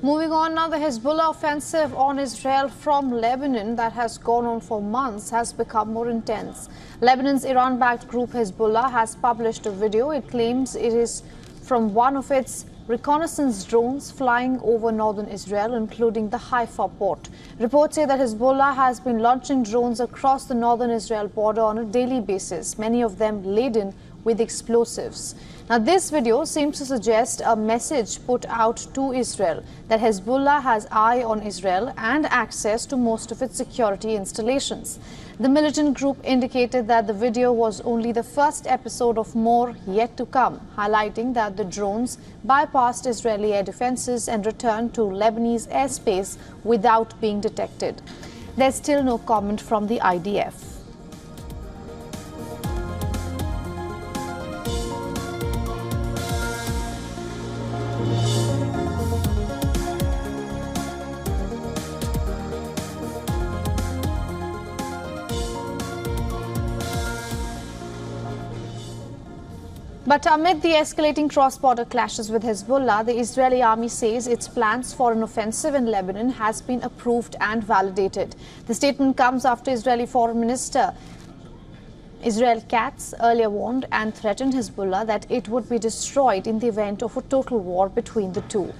Moving on now, the Hezbollah offensive on Israel from Lebanon that has gone on for months has become more intense. Lebanon's Iran-backed group Hezbollah has published a video. It claims it is from one of its reconnaissance drones flying over northern Israel, including the Haifa port. Reports say that Hezbollah has been launching drones across the northern Israel border on a daily basis, many of them laden with explosives. Now, this video seems to suggest a message put out to Israel that Hezbollah has eye on Israel and access to most of its security installations. The militant group indicated that the video was only the first episode of more yet to come, highlighting that the drones bypassed Israeli air defenses and returned to Lebanese airspace without being detected. There's still no comment from the IDF. But amid the escalating cross-border clashes with Hezbollah, the Israeli army says its plans for an offensive in Lebanon has been approved and validated. The statement comes after Israeli Foreign Minister Israel Katz earlier warned and threatened Hezbollah that it would be destroyed in the event of a total war between the two.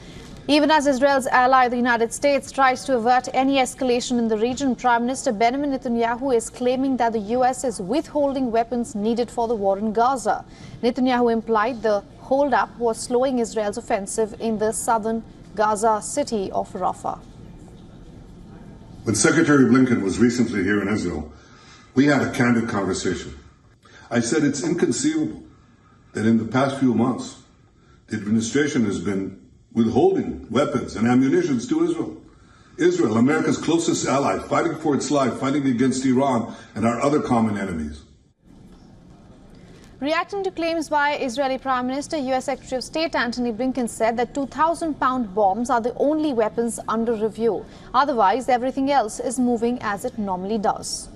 Even as Israel's ally, the United States, tries to avert any escalation in the region, Prime Minister Benjamin Netanyahu is claiming that the U.S. is withholding weapons needed for the war in Gaza. Netanyahu implied the hold-up was slowing Israel's offensive in the southern Gaza city of Rafah. When Secretary Blinken was recently here in Israel, we had a candid conversation. I said it's inconceivable that in the past few months, the administration has been withholding weapons and ammunition to Israel. Israel, America's closest ally, fighting for its life, fighting against Iran and our other common enemies. Reacting to claims by Israeli Prime Minister, U.S. Secretary of State Antony Blinken said that 2,000-pound bombs are the only weapons under review. Otherwise, everything else is moving as it normally does.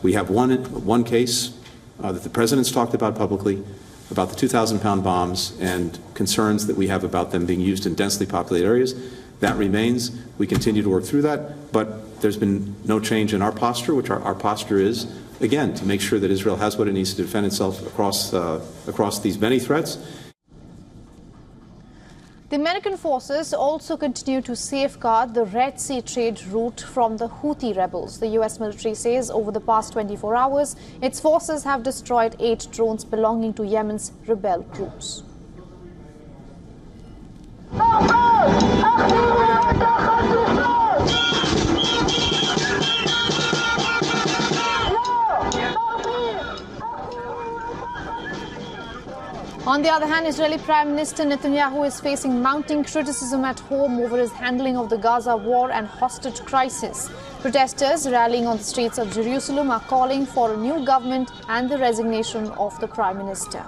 We have one case that the President's talked about publicly, about the 2,000-pound bombs and concerns that we have about them being used in densely populated areas. That remains. We continue to work through that, but there's been no change in our posture, which our posture is, again, to make sure that Israel has what it needs to defend itself across these many threats. The American forces also continue to safeguard the Red Sea trade route from the Houthi rebels. The U.S. military says over the past 24 hours, its forces have destroyed 8 drones belonging to Yemen's rebel groups. On the other hand, Israeli Prime Minister Netanyahu is facing mounting criticism at home over his handling of the Gaza war and hostage crisis. Protesters rallying on the streets of Jerusalem are calling for a new government and the resignation of the Prime Minister.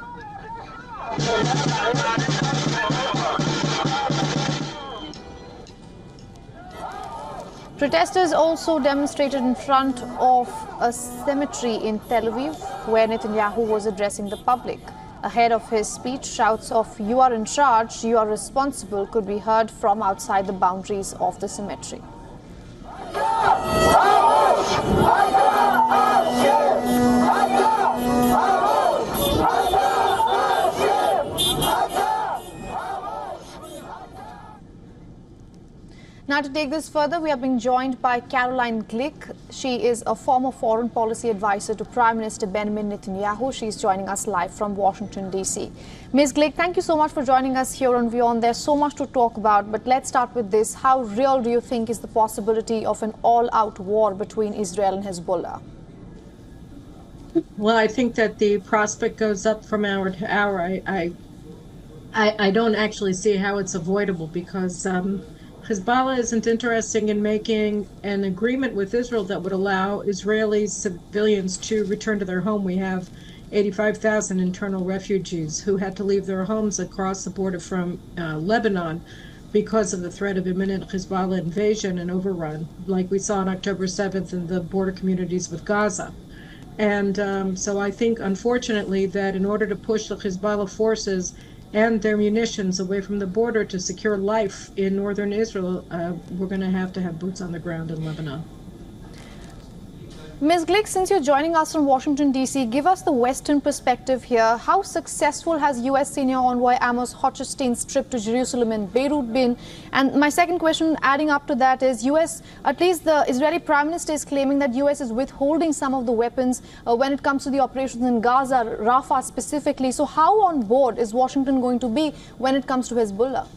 Protesters also demonstrated in front of a cemetery in Tel Aviv, where Netanyahu was addressing the public. Ahead of his speech, shouts of "You are in charge, you are responsible" could be heard from outside the boundaries of the cemetery. Now, to take this further, we are being joined by Caroline Glick. She is a former foreign policy advisor to Prime Minister Benjamin Netanyahu. She is joining us live from Washington, D.C. Ms. Glick, thank you so much for joining us here on WION. There's so much to talk about, but let's start with this. How real do you think is the possibility of an all-out war between Israel and Hezbollah? Well, I think that the prospect goes up from hour to hour. I don't actually see how it's avoidable because Hezbollah isn't interested in making an agreement with Israel that would allow Israeli civilians to return to their home. We have 85,000 internal refugees who had to leave their homes across the border from Lebanon because of the threat of imminent Hezbollah invasion and overrun, like we saw on October 7th in the border communities with Gaza. And so I think, unfortunately, that in order to push the Hezbollah forces and their munitions away from the border to secure life in northern Israel, we're going to have boots on the ground in Lebanon. Ms. Glick, since you're joining us from Washington, D.C., give us the Western perspective here. How successful has U.S. senior envoy Amos Hochstein's trip to Jerusalem and Beirut been? And my second question, adding up to that, is U.S., at least the Israeli Prime Minister is claiming that U.S. is withholding some of the weapons when it comes to the operations in Gaza, Rafah specifically. So how on board is Washington going to be when it comes to Hezbollah?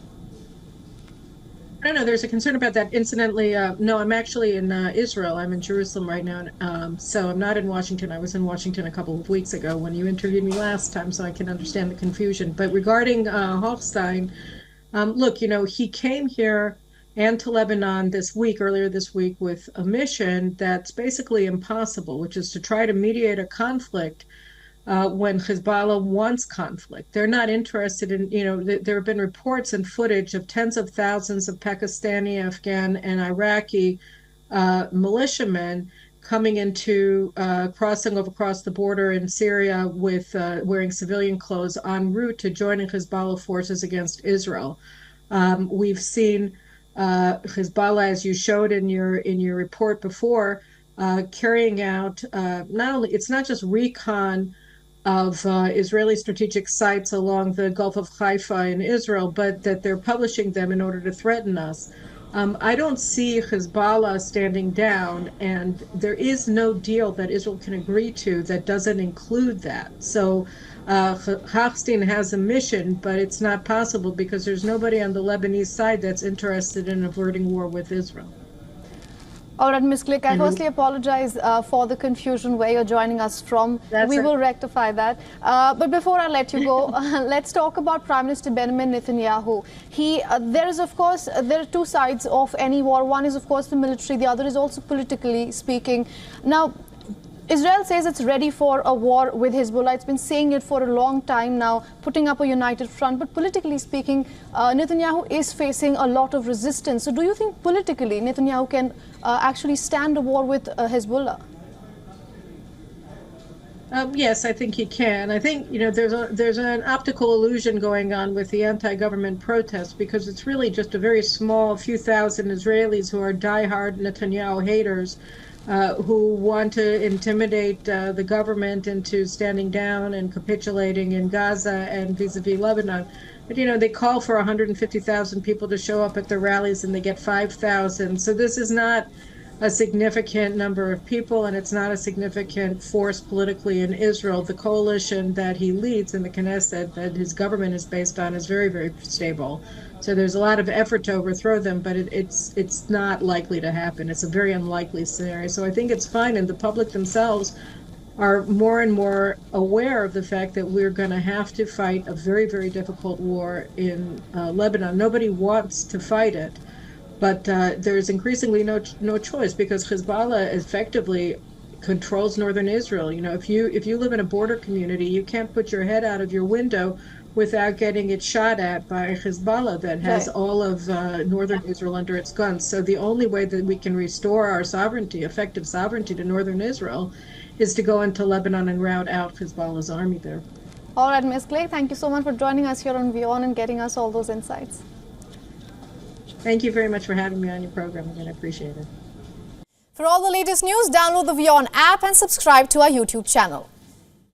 I don't know. There's a concern about that. Incidentally, no, I'm actually in Israel. I'm in Jerusalem right now. So I'm not in Washington. I was in Washington a couple of weeks ago when you interviewed me last time, so I can understand the confusion. But regarding Hochstein, look, he came here and to Lebanon earlier this week, with a mission that's basically impossible, which is to try to mediate a conflict when Hezbollah wants conflict. They're not interested in, there have been reports and footage of tens of thousands of Pakistani, Afghan, and Iraqi militiamen coming into, crossing across the border in Syria with wearing civilian clothes en route to joining Hezbollah forces against Israel. We've seen Hezbollah, as you showed in your report before, carrying out it's not just recon of Israeli strategic sites along the Gulf of Haifa in Israel, but that they're publishing them in order to threaten us. I don't see Hezbollah standing down, and there is no deal that Israel can agree to that doesn't include that. So Hochstein has a mission, but it's not possible because there's nobody on the Lebanese side that's interested in averting war with Israel. All right, Ms. Glick, I firstly apologize for the confusion where you're joining us from. We will rectify that. But before I let you go, let's talk about Prime Minister Benjamin Netanyahu. There are two sides of any war. One is, of course, the military. The other is also politically speaking. Now, Israel says it's ready for a war with Hezbollah. It's been saying it for a long time now, putting up a united front. But politically speaking, Netanyahu is facing a lot of resistance. So do you think politically Netanyahu can actually stand a war with Hezbollah? Yes, I think he can. I think, there's an optical illusion going on with the anti-government protests, because it's really just a very small few thousand Israelis who are diehard Netanyahu haters, who want to intimidate the government into standing down and capitulating in Gaza and vis-a-vis Lebanon. But, they call for 150,000 people to show up at their rallies and they get 5,000. So this is not a significant number of people, and it's not a significant force politically in Israel. The coalition that he leads in the Knesset, that his government is based on, is very, very stable. So there's a lot of effort to overthrow them, but it's not likely to happen. It's a very unlikely scenario. So I think it's fine, and the public themselves are more and more aware of the fact that we're going to have to fight a very, very difficult war in Lebanon. Nobody wants to fight it, but there's increasingly no choice, because Hezbollah effectively controls northern Israel. If you live in a border community, you can't put your head out of your window without getting it shot at by Hezbollah that has all of northern Israel under its guns. So the only way that we can restore our sovereignty, effective sovereignty to northern Israel, is to go into Lebanon and rout out Hezbollah's army there. All right, Ms. Glick, thank you so much for joining us here on WION and getting us all those insights. Thank you very much for having me on your program again. I appreciate it. For all the latest news, download the WION app and subscribe to our YouTube channel.